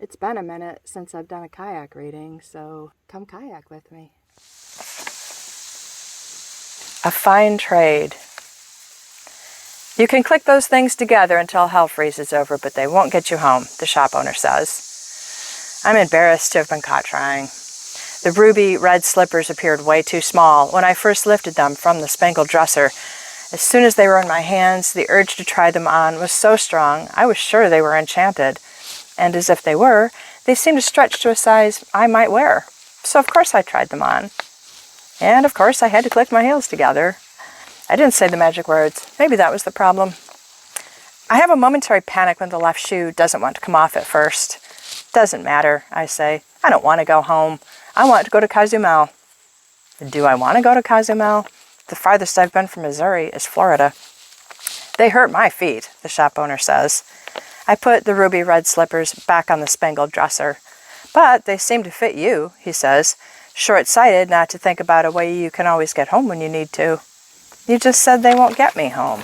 It's been a minute since I've done a kayak reading, so come kayak with me. A fine trade. You can click those things together until hell freezes over, but they won't get you home, the shop owner says. I'm embarrassed to have been caught trying. The ruby red slippers appeared way too small when I first lifted them from the spangled dresser. As soon as they were in my hands, the urge to try them on was so strong, I was sure they were enchanted. And as if they were, they seemed to stretch to a size I might wear. So of course I tried them on. And of course I had to click my heels together. I didn't say the magic words. Maybe that was the problem. I have a momentary panic when the left shoe doesn't want to come off at first. Doesn't matter, I say. I don't want to go home. I want to go to Cozumel. Do I want to go to Cozumel? The farthest I've been from Missouri is Florida. They hurt my feet, the shop owner says. I put the ruby red slippers back on the spangled dresser. But they seem to fit you, he says, short-sighted not to think about a way you can always get home when you need to. You just said they won't get me home.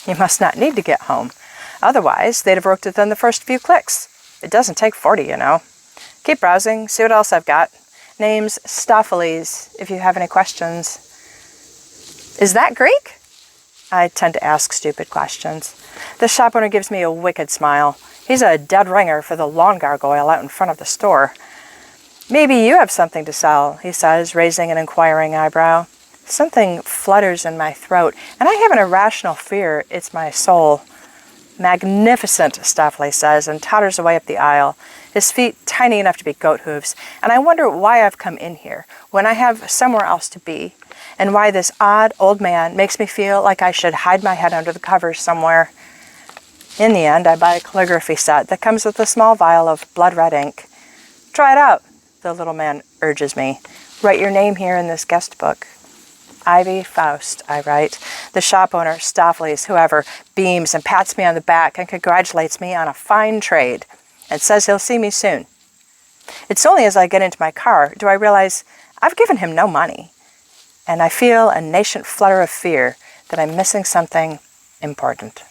You must not need to get home. Otherwise, they'd have worked within the first few clicks. It doesn't take 40, you know. Keep browsing, see what else I've got. Name's Stopheles, if you have any questions. Is that Greek? I tend to ask stupid questions. The shop owner gives me a wicked smile. He's a dead ringer for the lawn gargoyle out in front of the store. Maybe you have something to sell, he says, raising an inquiring eyebrow. Something flutters in my throat, and I have an irrational fear it's my soul. Magnificent, Stopheles says, and totters away up the aisle, his feet tiny enough to be goat hooves, and I wonder why I've come in here, when I have somewhere else to be, and why this odd old man makes me feel like I should hide my head under the covers somewhere. In the end, I buy a calligraphy set that comes with a small vial of blood red ink. Try it out, the little man urges me. Write your name here in this guest book. Ivy Faust, I write. The shop owner, Stopheles, whoever, beams and pats me on the back and congratulates me on a fine trade and says he'll see me soon. It's only as I get into my car do I realize I've given him no money, and I feel a nascent flutter of fear that I'm missing something important.